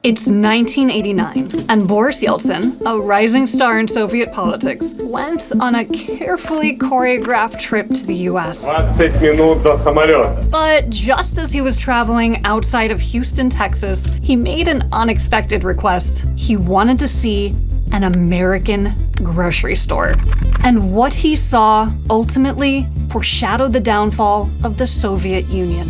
It's 1989, and Boris Yeltsin, a rising star in Soviet politics, went on a carefully choreographed trip to the US. 20 минут до самолета. But just as he was traveling outside of Houston, Texas, he made an unexpected request. He wanted to see an American grocery store. And what he saw ultimately foreshadowed the downfall of the Soviet Union.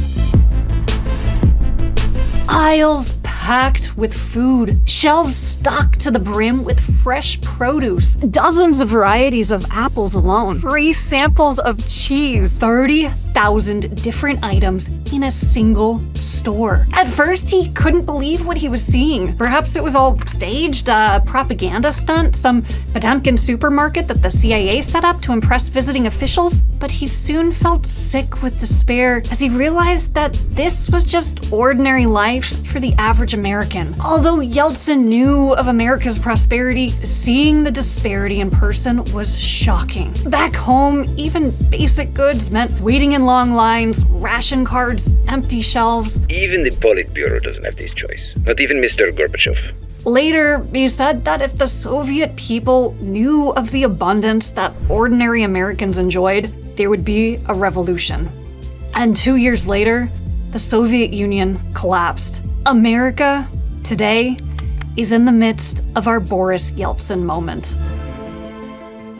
Aisles packed with food, shelves stocked to the brim with fresh produce, dozens of varieties of apples alone, free samples of cheese, 30,000 different items in a single store. At first, he couldn't believe what he was seeing. Perhaps it was all staged, a propaganda stunt, some Potemkin supermarket that the CIA set up to impress visiting officials. But he soon felt sick with despair as he realized that this was just ordinary life for the average American. Although Yeltsin knew of America's prosperity, seeing the disparity in person was shocking. Back home, even basic goods meant waiting in long lines, ration cards, empty shelves. Even the Politburo doesn't have this choice. Not even Mr. Gorbachev. Later, he said that if the Soviet people knew of the abundance that ordinary Americans enjoyed, there would be a revolution. And 2 years later, the Soviet Union collapsed. America, today, is in the midst of our Boris Yeltsin moment.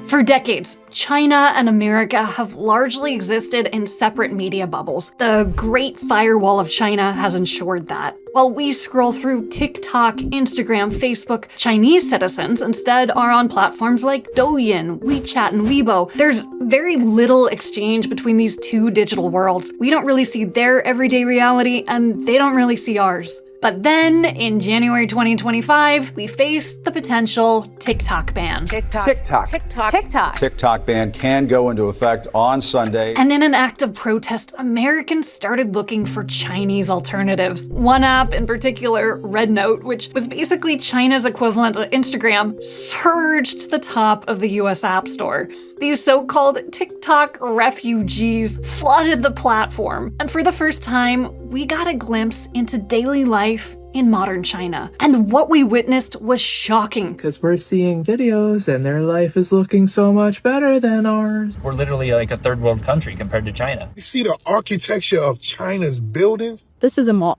For decades, China and America have largely existed in separate media bubbles. The Great Firewall of China has ensured that. While we scroll through TikTok, Instagram, Facebook, Chinese citizens instead are on platforms like Douyin, WeChat, and Weibo. There's very little exchange between these two digital worlds. We don't really see their everyday reality, and they don't really see ours. But then, in January 2025, we faced the potential TikTok ban. TikTok ban can go into effect on Sunday. And in an act of protest, Americans started looking for Chinese alternatives. One app in particular, Red Note, which was basically China's equivalent to Instagram, surged to the top of the US App Store. These so-called TikTok refugees flooded the platform. And for the first time, we got a glimpse into daily life in modern China. And what we witnessed was shocking. Because we're seeing videos and their life is looking so much better than ours. We're literally like a third world country compared to China. You see the architecture of China's buildings? This is a mall.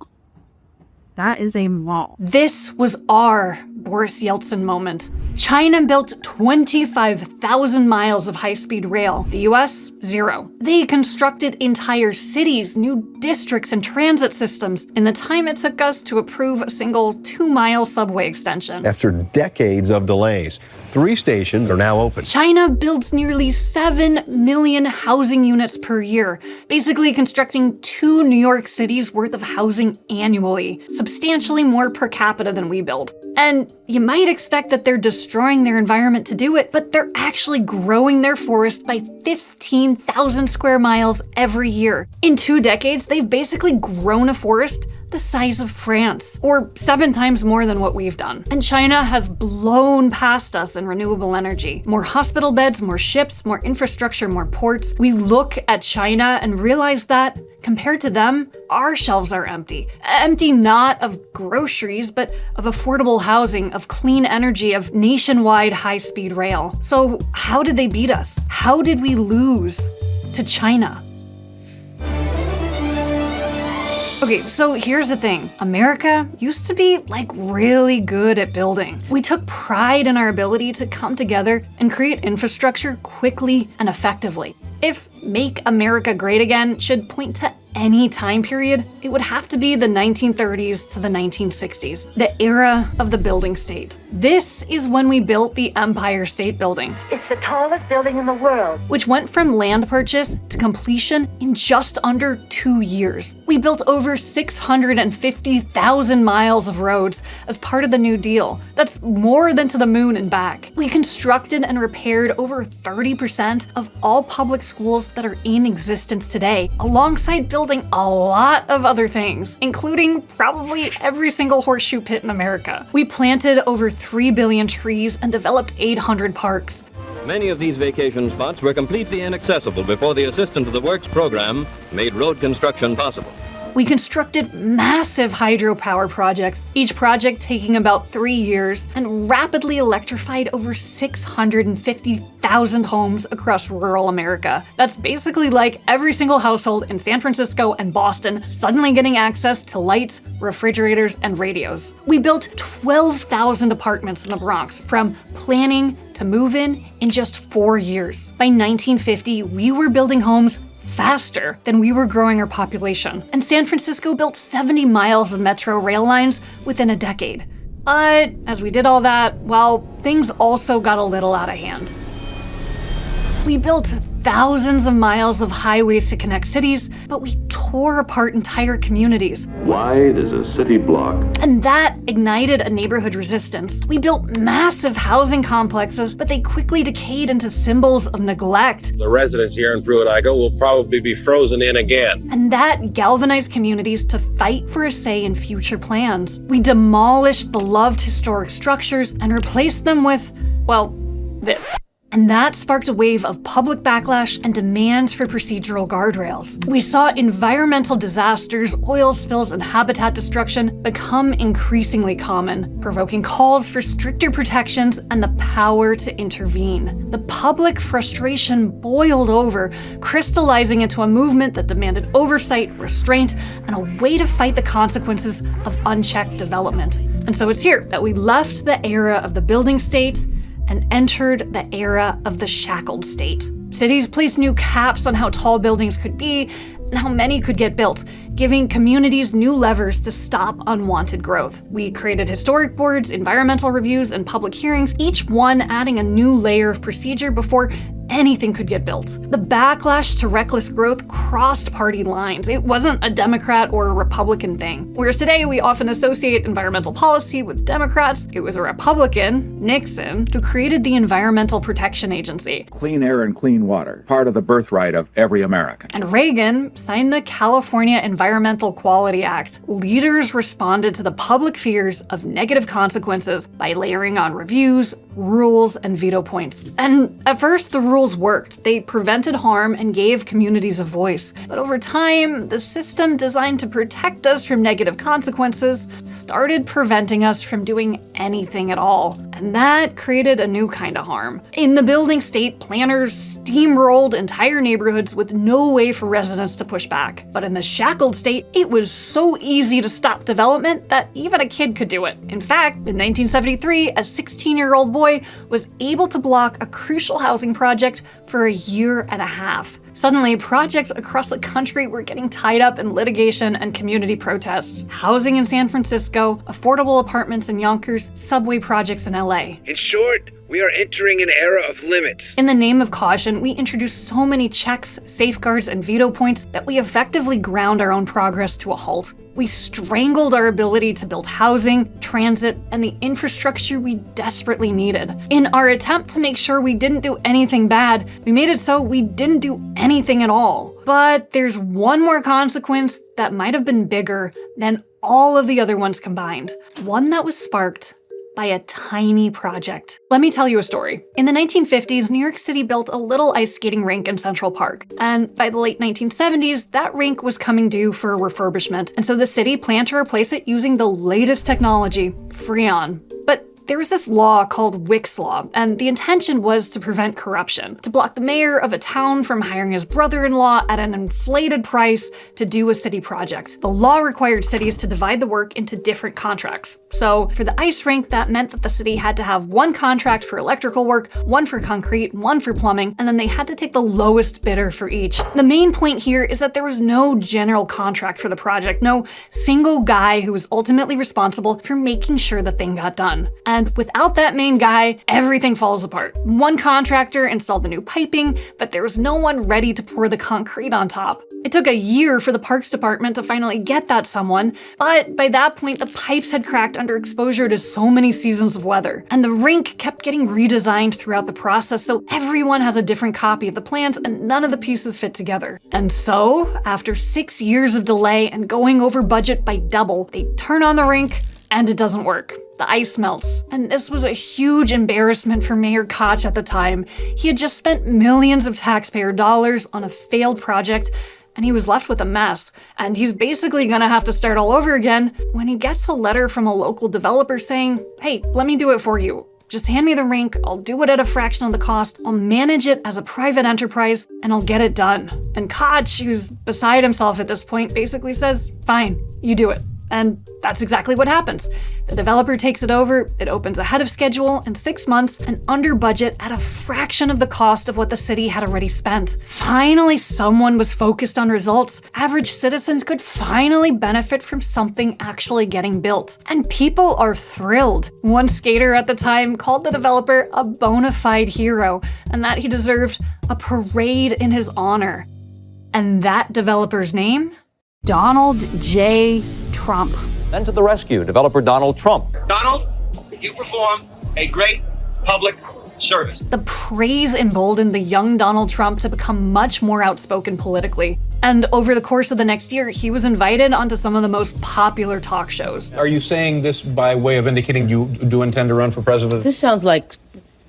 That is a mall. This was our Boris Yeltsin moment. China built 25,000 miles of high-speed rail. The US, 0. They constructed entire cities, new districts, and transit systems in the time it took us to approve a single 2-mile subway extension. After decades of delays, 3 stations are now open. China builds nearly 7 million housing units per year, basically constructing 2 New York Cities worth of housing annually, substantially more per capita than we build. And you might expect that they're destroying their environment to do it, but they're actually growing their forest by 15,000 square miles every year. In 2 decades, they've basically grown a forest the size of France, or 7 times more than what we've done. And China has blown past us in renewable energy. More hospital beds, more ships, more infrastructure, more ports. We look at China and realize that, compared to them, our shelves are empty. Empty not of groceries, but of affordable housing, of clean energy, of nationwide high-speed rail. So how did they beat us? How did we lose to China? Okay, so here's the thing. America used to be really good at building. We took pride in our ability to come together and create infrastructure quickly and effectively. If Make America Great Again should point to any time period, it would have to be the 1930s to the 1960s, the era of the building state. This is when we built the Empire State Building. It's the tallest building in the world, which went from land purchase to completion in just under 2 years. We built over 650,000 miles of roads as part of the New Deal. That's more than to the moon and back. We constructed and repaired over 30% of all public schools that are in existence today, alongside building a lot of other things, including probably every single horseshoe pit in America. We planted over 3 billion trees and developed 800 parks. Many of these vacation spots were completely inaccessible before the Assistant to the Works program made road construction possible. We constructed massive hydropower projects, each project taking about 3 years, and rapidly electrified over 650,000 homes across rural America. That's basically like every single household in San Francisco and Boston suddenly getting access to lights, refrigerators, and radios. We built 12,000 apartments in the Bronx, from planning to move-in just 4 years. By 1950, we were building homes faster than we were growing our population. And San Francisco built 70 miles of metro rail lines within a decade. But as we did all that, well, things also got a little out of hand. We built thousands of miles of highways to connect cities, but we tore apart entire communities. Wide as a city block. And that ignited a neighborhood resistance. We built massive housing complexes, but they quickly decayed into symbols of neglect. The residents here in Pruitt-Igoe will probably be frozen in again. And that galvanized communities to fight for a say in future plans. We demolished beloved historic structures and replaced them with, well, this. And that sparked a wave of public backlash and demands for procedural guardrails. We saw environmental disasters, oil spills, and habitat destruction become increasingly common, provoking calls for stricter protections and the power to intervene. The public frustration boiled over, crystallizing into a movement that demanded oversight, restraint, and a way to fight the consequences of unchecked development. And so it's here that we left the era of the building state and entered the era of the shackled state. Cities placed new caps on how tall buildings could be and how many could get built, giving communities new levers to stop unwanted growth. We created historic boards, environmental reviews, and public hearings, each one adding a new layer of procedure before anything could get built. The backlash to reckless growth crossed party lines. It wasn't a Democrat or a Republican thing. Whereas today we often associate environmental policy with Democrats, it was a Republican, Nixon, who created the Environmental Protection Agency. Clean air and clean water, part of the birthright of every American. And Reagan signed the California Environmental Quality Act. Leaders responded to the public fears of negative consequences by layering on reviews, rules, and veto points. And at first, the rules worked. They prevented harm and gave communities a voice. But over time, the system designed to protect us from negative consequences started preventing us from doing anything at all. And that created a new kind of harm. In the building state, planners steamrolled entire neighborhoods with no way for residents to push back. But in the shackled state, it was so easy to stop development that even a kid could do it. In fact, in 1973, a 16-year-old boy was able to block a crucial housing project for a year and a half. Suddenly, projects across the country were getting tied up in litigation and community protests. Housing in San Francisco, affordable apartments in Yonkers, subway projects in LA. In short, we are entering an era of limits. In the name of caution, we introduced so many checks, safeguards, and veto points that we effectively ground our own progress to a halt. We strangled our ability to build housing, transit, and the infrastructure we desperately needed. In our attempt to make sure we didn't do anything bad, we made it so we didn't do anything at all. But there's one more consequence that might have been bigger than all of the other ones combined. One that was sparked by a tiny project. Let me tell you a story. In the 1950s, New York City built a little ice skating rink in Central Park. And by the late 1970s, that rink was coming due for a refurbishment. And so the city planned to replace it using the latest technology, Freon. But there was this law called Wick's Law, and the intention was to prevent corruption, to block the mayor of a town from hiring his brother-in-law at an inflated price to do a city project. The law required cities to divide the work into different contracts. So for the ice rink, that meant that the city had to have one contract for electrical work, one for concrete, one for plumbing, and then they had to take the lowest bidder for each. The main point here is that there was no general contract for the project, no single guy who was ultimately responsible for making sure the thing got done. And without that main guy, everything falls apart. One contractor installed the new piping, but there was no one ready to pour the concrete on top. It took a year for the Parks Department to finally get that someone, but by that point, the pipes had cracked under exposure to so many seasons of weather. And the rink kept getting redesigned throughout the process, so everyone has a different copy of the plans and none of the pieces fit together. And so, after 6 years of delay and going over budget by double, they turn on the rink and it doesn't work. The ice melts. And this was a huge embarrassment for Mayor Koch at the time. He had just spent millions of taxpayer dollars on a failed project, and he was left with a mess. And he's basically gonna have to start all over again when he gets a letter from a local developer saying, hey, let me do it for you. Just hand me the rink, I'll do it at a fraction of the cost, I'll manage it as a private enterprise, and I'll get it done. And Koch, who's beside himself at this point, basically says, fine, you do it. And that's exactly what happens. The developer takes it over, it opens ahead of schedule in 6 months and under budget at a fraction of the cost of what the city had already spent. Finally, someone was focused on results. Average citizens could finally benefit from something actually getting built. And people are thrilled. One skater at the time called the developer a bona fide hero, and that he deserved a parade in his honor. And that developer's name? Donald J. Trump. Then to the rescue, developer Donald Trump. Donald, you perform a great public service. The praise emboldened the young Donald Trump to become much more outspoken politically. And over the course of the next year, he was invited onto some of the most popular talk shows. Are you saying this by way of indicating you do intend to run for president? This sounds like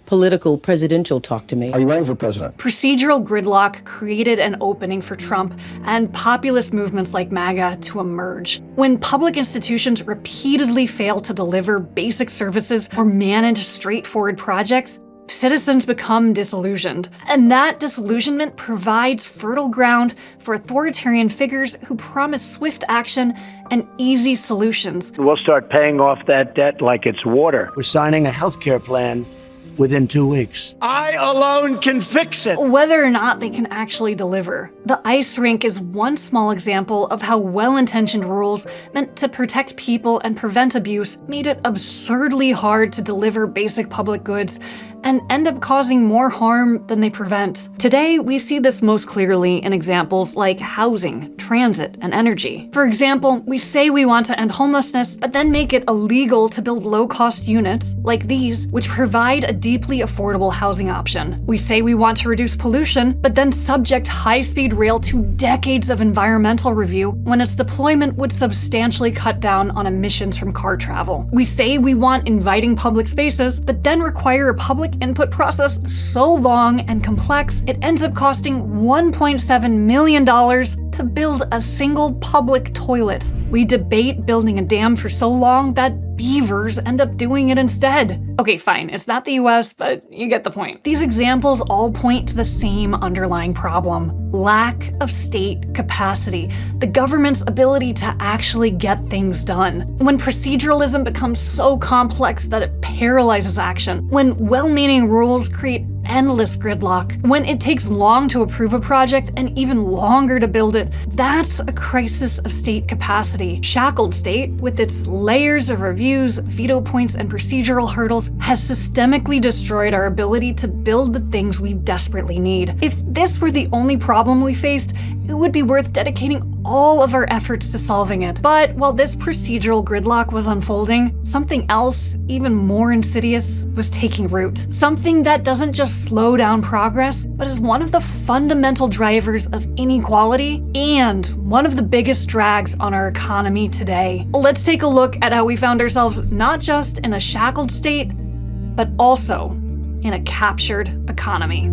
political presidential talk to me. Are you running for president? Procedural gridlock created an opening for Trump and populist movements like MAGA to emerge. When public institutions repeatedly fail to deliver basic services or manage straightforward projects, citizens become disillusioned. And that disillusionment provides fertile ground for authoritarian figures who promise swift action and easy solutions. We'll start paying off that debt like it's water. We're signing a healthcare plan within 2 weeks. I alone can fix it. Whether or not they can actually deliver. The ice rink is one small example of how well-intentioned rules meant to protect people and prevent abuse made it absurdly hard to deliver basic public goods and end up causing more harm than they prevent. Today, we see this most clearly in examples like housing, transit, and energy. For example, we say we want to end homelessness, but then make it illegal to build low-cost units, like these, which provide a deeply affordable housing option. We say we want to reduce pollution, but then subject high-speed rail to decades of environmental review when its deployment would substantially cut down on emissions from car travel. We say we want inviting public spaces, but then require a public input process so long and complex, it ends up costing $1.7 million to build a single public toilet. We debate building a dam for so long that beavers end up doing it instead. Okay, fine, it's not the US, but you get the point. These examples all point to the same underlying problem: lack of state capacity, the government's ability to actually get things done. When proceduralism becomes so complex that it paralyzes action, when well-meaning rules create endless gridlock, when it takes long to approve a project and even longer to build it, that's a crisis of state capacity. Shackled state, with its layers of reviews, veto points, and procedural hurdles, has systemically destroyed our ability to build the things we desperately need. If this were the only problem we faced, it would be worth dedicating all of our efforts to solving it. But while this procedural gridlock was unfolding, something else, even more insidious, was taking root. Something that doesn't just slow down progress, but is one of the fundamental drivers of inequality and one of the biggest drags on our economy today. Let's take a look at how we found ourselves not just in a shackled state, but also in a captured economy.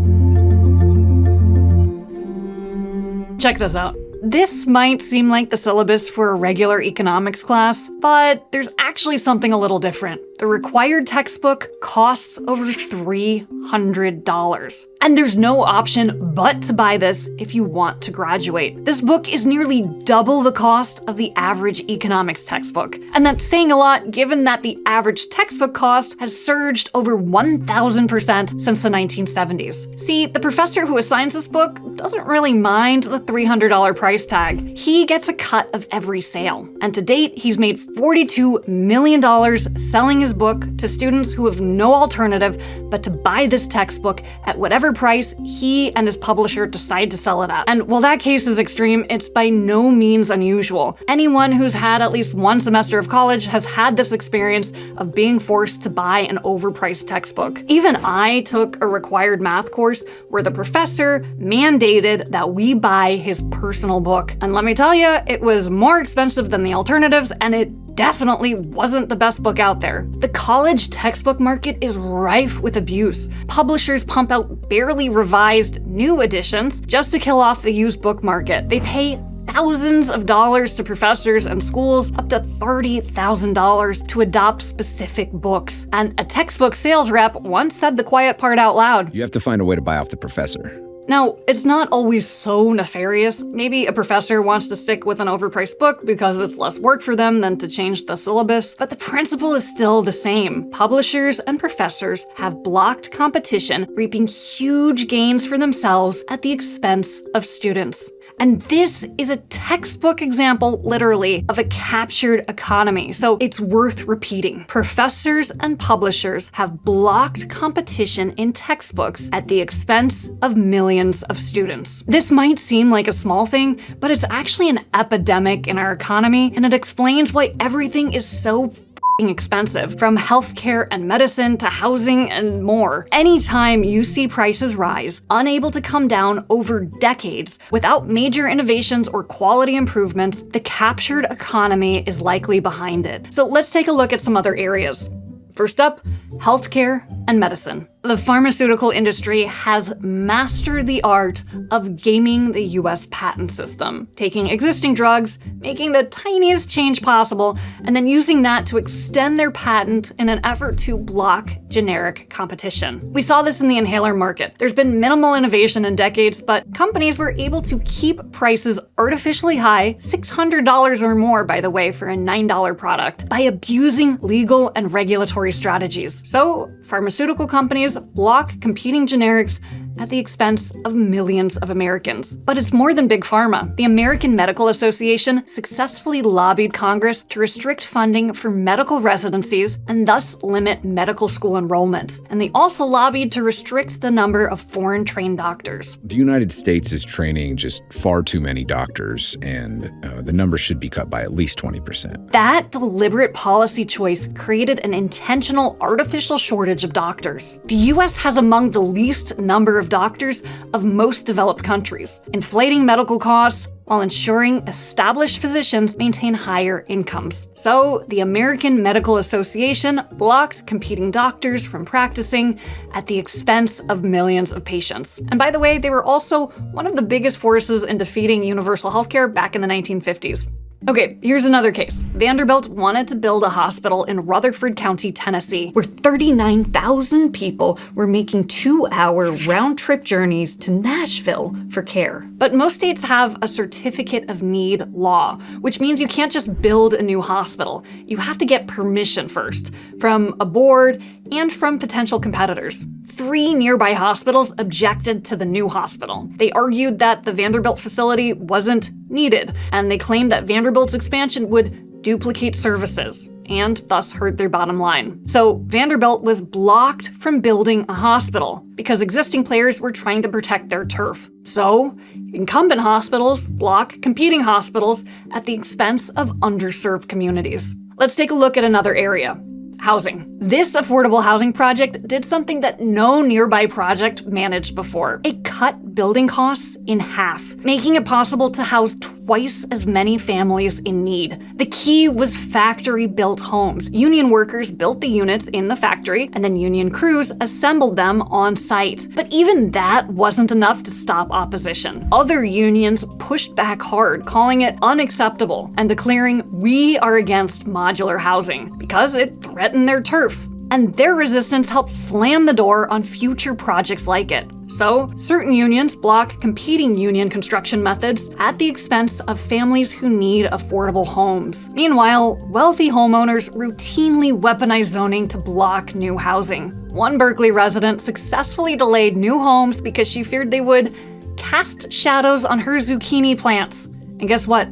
Check this out. This might seem like the syllabus for a regular economics class, but there's actually something a little different. The required textbook costs over $300. And there's no option but to buy this if you want to graduate. This book is nearly double the cost of the average economics textbook. And that's saying a lot given that the average textbook cost has surged over 1,000% since the 1970s. See, the professor who assigns this book doesn't really mind the $300 price tag. He gets a cut of every sale. And to date, he's made $42 million selling his book to students who have no alternative but to buy this textbook at whatever price he and his publisher decide to sell it at. And while that case is extreme, it's by no means unusual. Anyone who's had at least one semester of college has had this experience of being forced to buy an overpriced textbook. Even I took a required math course where the professor mandated that we buy his personal book. And let me tell you, it was more expensive than the alternatives, and it definitely wasn't the best book out there. The college textbook market is rife with abuse. Publishers pump out barely revised new editions just to kill off the used book market. They pay thousands of dollars to professors and schools, up to $30,000 to adopt specific books. And a textbook sales rep once said the quiet part out loud. You have to find a way to buy off the professor. Now, it's not always so nefarious. Maybe a professor wants to stick with an overpriced book because it's less work for them than to change the syllabus, but the principle is still the same. Publishers and professors have blocked competition, reaping huge gains for themselves at the expense of students. And this is a textbook example, literally, of a captured economy, so it's worth repeating. Professors and publishers have blocked competition in textbooks at the expense of millions of students. This might seem like a small thing, but it's actually an epidemic in our economy, and it explains why everything is so expensive, from healthcare and medicine to housing and more. Anytime you see prices rise, unable to come down over decades without major innovations or quality improvements, the captured economy is likely behind it. So let's take a look at some other areas. First up, healthcare and medicine. The pharmaceutical industry has mastered the art of gaming the US patent system, taking existing drugs, making the tiniest change possible, and then using that to extend their patent in an effort to block generic competition. We saw this in the inhaler market. There's been minimal innovation in decades, but companies were able to keep prices artificially high, $600 or more, by the way, for a $9 product, by abusing legal and regulatory strategies. So, pharmaceutical companies block competing generics at the expense of millions of Americans. But it's more than Big Pharma. The American Medical Association successfully lobbied Congress to restrict funding for medical residencies and thus limit medical school enrollment. And they also lobbied to restrict the number of foreign-trained doctors. The United States is training just far too many doctors, and the number should be cut by at least 20%. That deliberate policy choice created an intentional artificial shortage of doctors. The US has among the least number of doctors of most developed countries, inflating medical costs while ensuring established physicians maintain higher incomes. So, the American Medical Association blocked competing doctors from practicing at the expense of millions of patients. And by the way, they were also one of the biggest forces in defeating universal healthcare back in the 1950s. Okay, here's another case. Vanderbilt wanted to build a hospital in Rutherford County, Tennessee, where 39,000 people were making 2-hour round-trip journeys to Nashville for care. But most states have a certificate of need law, which means you can't just build a new hospital. You have to get permission first, from a board and from potential competitors. 3 nearby hospitals objected to the new hospital. They argued that the Vanderbilt facility wasn't needed, and they claimed that Vanderbilt's expansion would duplicate services and thus hurt their bottom line. So Vanderbilt was blocked from building a hospital because existing players were trying to protect their turf. So incumbent hospitals block competing hospitals at the expense of underserved communities. Let's take a look at another area. Housing. This affordable housing project did something that no nearby project managed before. It cut building costs in half, making it possible to house twice as many families in need. The key was factory-built homes. Union workers built the units in the factory, and then union crews assembled them on site. But even that wasn't enough to stop opposition. Other unions pushed back hard, calling it unacceptable and declaring, "We are against modular housing," because it threatened their turf. And their resistance helped slam the door on future projects like it. So, certain unions block competing union construction methods at the expense of families who need affordable homes. Meanwhile, wealthy homeowners routinely weaponize zoning to block new housing. One Berkeley resident successfully delayed new homes because she feared they would cast shadows on her zucchini plants. And guess what?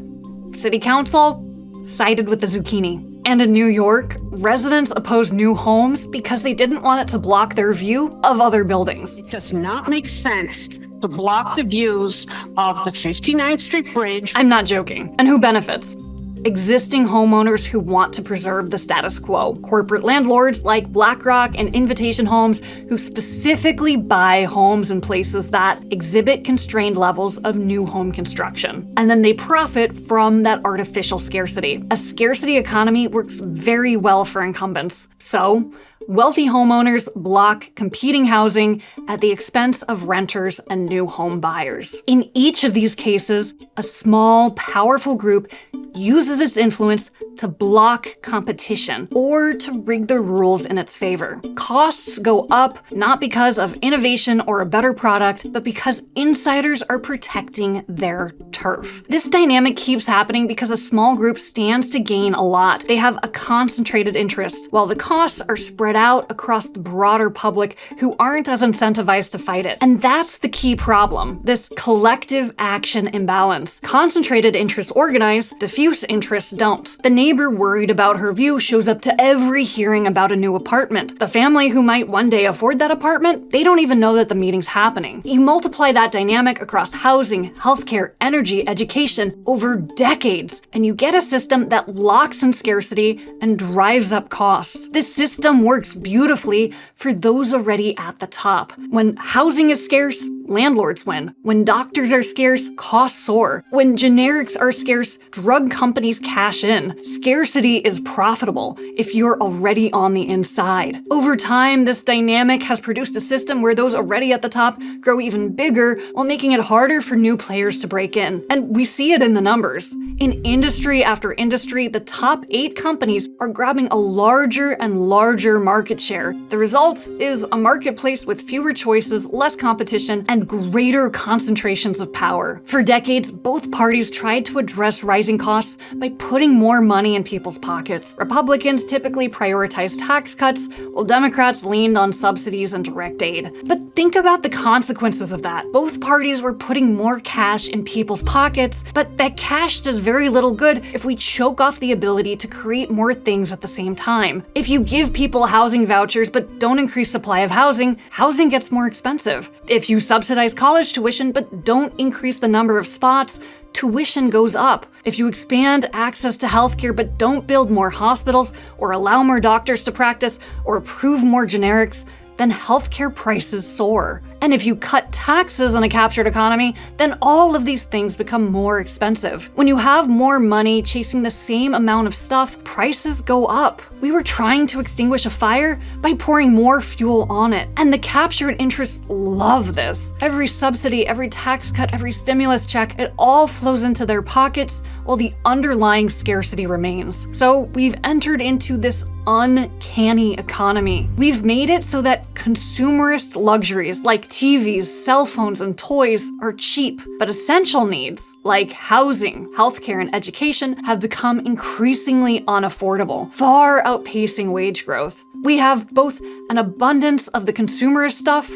City Council sided with the zucchini. And in New York, residents opposed new homes because they didn't want it to block their view of other buildings. It does not make sense to block the views of the 59th Street Bridge. I'm not joking. And who benefits? existing homeowners who want to preserve the status quo, corporate landlords like BlackRock and Invitation Homes who specifically buy homes in places that exhibit constrained levels of new home construction. And then they profit from that artificial scarcity. A scarcity economy works very well for incumbents. So, wealthy homeowners block competing housing at the expense of renters and new home buyers. In each of these cases, a small, powerful group uses its influence to block competition or to rig the rules in its favor. Costs go up not because of innovation or a better product, but because insiders are protecting their turf. This dynamic keeps happening because a small group stands to gain a lot. They have a concentrated interest, while the costs are spread out across the broader public who aren't as incentivized to fight it. And that's the key problem, this collective action imbalance. Concentrated interests organize, diffuse interests don't. The neighbor worried about her view shows up to every hearing about a new apartment. The family who might one day afford that apartment, they don't even know that the meeting's happening. You multiply that dynamic across housing, healthcare, energy, education over decades, and you get a system that locks in scarcity and drives up costs. This system works beautifully for those already at the top. When housing is scarce, landlords win. When doctors are scarce, costs soar. When generics are scarce, drug companies cash in. Scarcity is profitable if you're already on the inside. Over time, this dynamic has produced a system where those already at the top grow even bigger while making it harder for new players to break in. And we see it in the numbers. In industry after industry, the top 8 companies are grabbing a larger and larger market share. The result is a marketplace with fewer choices, less competition, and greater concentrations of power. For decades, both parties tried to address rising costs by putting more money in people's pockets. Republicans typically prioritized tax cuts, while Democrats leaned on subsidies and direct aid. But think about the consequences of that. Both parties were putting more cash in people's pockets, but that cash does very little good if we choke off the ability to create more things at the same time. If you give people housing vouchers but don't increase supply of housing, housing gets more expensive. If you subsidize college tuition but don't increase the number of spots, tuition goes up. If you expand access to healthcare but don't build more hospitals or allow more doctors to practice or approve more generics, then healthcare prices soar. And if you cut taxes in a captured economy, then all of these things become more expensive. When you have more money chasing the same amount of stuff, prices go up. We were trying to extinguish a fire by pouring more fuel on it. And the captured interests love this. Every subsidy, every tax cut, every stimulus check, it all flows into their pockets while the underlying scarcity remains. So we've entered into this uncanny economy. We've made it so that consumerist luxuries like TVs, cell phones, and toys are cheap, but essential needs like housing, healthcare, and education have become increasingly unaffordable, far outpacing wage growth. We have both an abundance of the consumerist stuff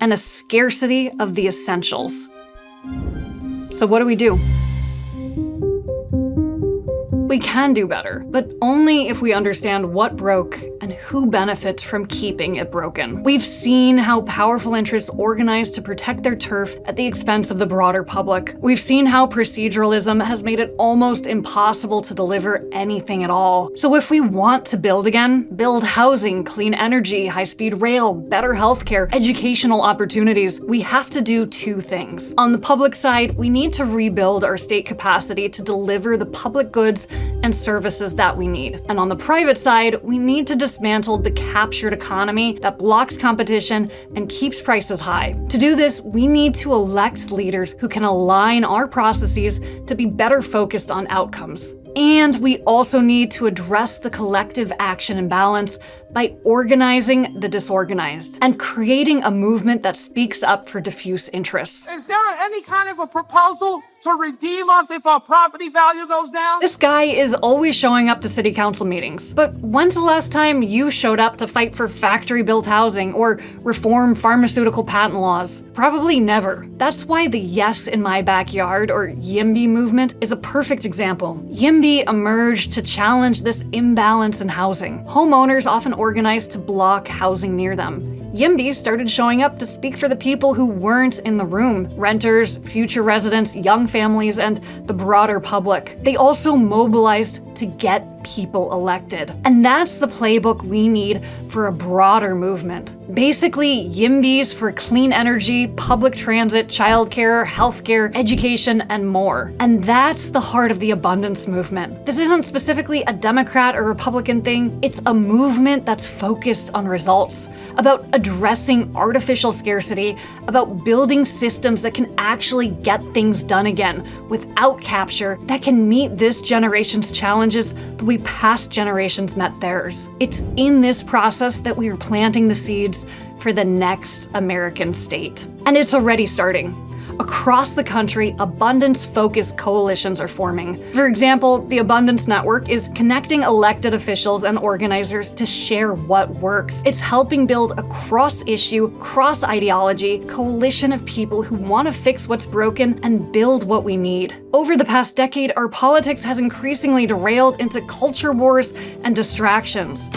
and a scarcity of the essentials. So what do? We can do better, but only if we understand what broke and who benefits from keeping it broken. We've seen how powerful interests organize to protect their turf at the expense of the broader public. We've seen how proceduralism has made it almost impossible to deliver anything at all. So if we want to build again, build housing, clean energy, high-speed rail, better healthcare, educational opportunities, we have to do 2 things. On the public side, we need to rebuild our state capacity to deliver the public goods and services that we need. And on the private side, we need to dismantle the captured economy that blocks competition and keeps prices high. To do this, we need to elect leaders who can align our processes to be better focused on outcomes. And we also need to address the collective action imbalance by organizing the disorganized and creating a movement that speaks up for diffuse interests. Is there any kind of a proposal to redeem us if our property value goes down? This guy is always showing up to city council meetings. But when's the last time you showed up to fight for factory-built housing or reform pharmaceutical patent laws? Probably never. That's why the Yes in My Backyard, or YIMBY movement, is a perfect example. YIMBY emerged to challenge this imbalance in housing. Homeowners often organize to block housing near them. YIMBYs started showing up to speak for the people who weren't in the room: renters, future residents, young families, and the broader public. They also mobilized to get people elected. And that's the playbook we need for a broader movement. Basically, YIMBYs for clean energy, public transit, childcare, healthcare, education, and more. And that's the heart of the abundance movement. This isn't specifically a Democrat or Republican thing. It's a movement that's focused on results, about addressing artificial scarcity, about building systems that can actually get things done again without capture, that can meet this generation's challenges the way past generations met theirs. It's in this process that we are planting the seeds for the next American state. And it's already starting. Across the country, abundance-focused coalitions are forming. For example, the Abundance Network is connecting elected officials and organizers to share what works. It's helping build a cross-issue, cross-ideology coalition of people who want to fix what's broken and build what we need. Over the past decade, our politics has increasingly derailed into culture wars and distractions.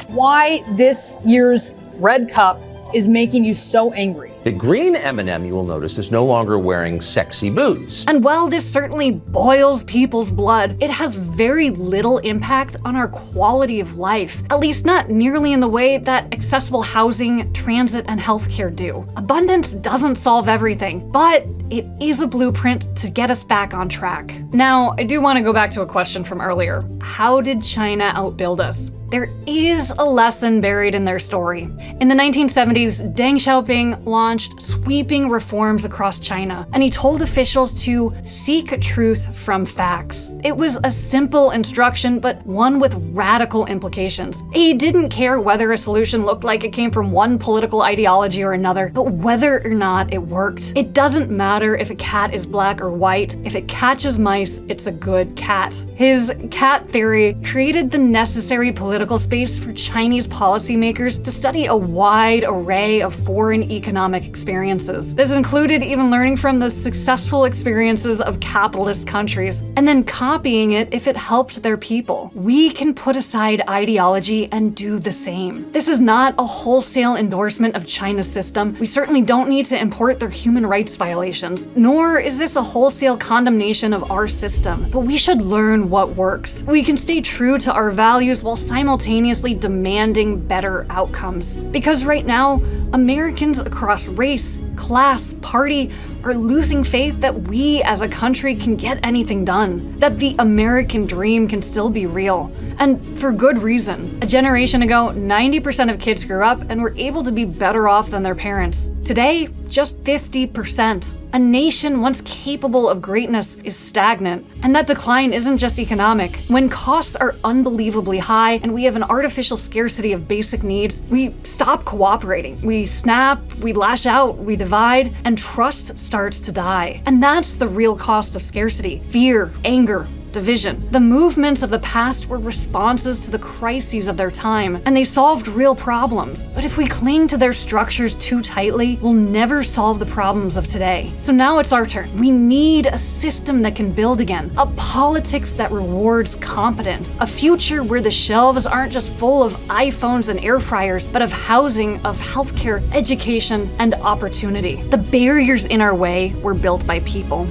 Why this year's Red Cup is making you so angry. The green M&M, you will notice, is no longer wearing sexy boots. And while this certainly boils people's blood, it has very little impact on our quality of life, at least not nearly in the way that accessible housing, transit, and healthcare do. Abundance doesn't solve everything, but it is a blueprint to get us back on track. Now, I do want to go back to a question from earlier. How did China outbuild us? There is a lesson buried in their story. In the 1970s, Deng Xiaoping launched sweeping reforms across China, and he told officials to seek truth from facts. It was a simple instruction, but one with radical implications. He didn't care whether a solution looked like it came from one political ideology or another, but whether or not it worked. It doesn't matter if a cat is black or white. If it catches mice, it's a good cat. His cat theory created the necessary political space for Chinese policymakers to study a wide array of foreign economic experiences. This included even learning from the successful experiences of capitalist countries, and then copying it if it helped their people. We can put aside ideology and do the same. This is not a wholesale endorsement of China's system. We certainly don't need to import their human rights violations, nor is this a wholesale condemnation of our system. But we should learn what works. We can stay true to our values while simultaneously demanding better outcomes. Because right now, Americans across race, class, party are losing faith that we as a country can get anything done, that the American dream can still be real. And for good reason. A generation ago, 90% of kids grew up and were able to be better off than their parents. Today, just 50%. A nation once capable of greatness is stagnant. And that decline isn't just economic. When costs are unbelievably high and we have an artificial scarcity of basic needs, we stop cooperating. We snap, we lash out, we divide, and trust starts to die. And that's the real cost of scarcity: fear, anger, division. The movements of the past were responses to the crises of their time, and they solved real problems. But if we cling to their structures too tightly, we'll never solve the problems of today. So now it's our turn. We need a system that can build again, a politics that rewards competence, a future where the shelves aren't just full of iPhones and air fryers, but of housing, of healthcare, education, and opportunity. The barriers in our way were built by people.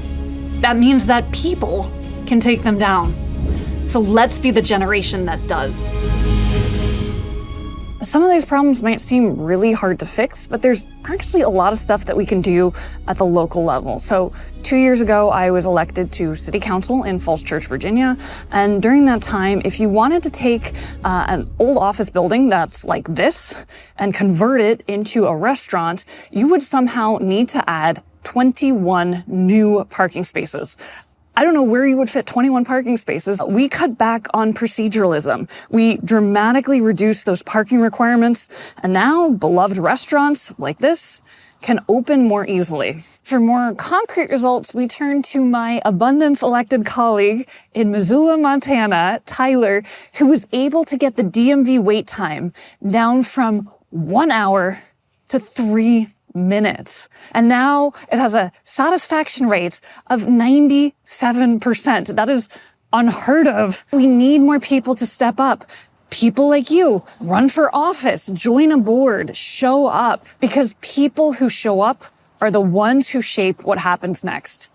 That means that people can take them down. So let's be the generation that does. Some of these problems might seem really hard to fix, but there's actually a lot of stuff that we can do at the local level. So 2 years ago, I was elected to City Council in Falls Church, Virginia. And during that time, if you wanted to take an old office building that's like this and convert it into a restaurant, you would somehow need to add 21 new parking spaces. I don't know where you would fit 21 parking spaces. We cut back on proceduralism. We dramatically reduced those parking requirements, and now beloved restaurants like this can open more easily. For more concrete results, we turn to my abundance elected colleague in Missoula, Montana, Tyler, who was able to get the DMV wait time down from 1 hour to 3 minutes. And now it has a satisfaction rate of 97%. That is unheard of. We need more people to step up. people like you run for office, join a board, show up, because people who show up are the ones who shape what happens next.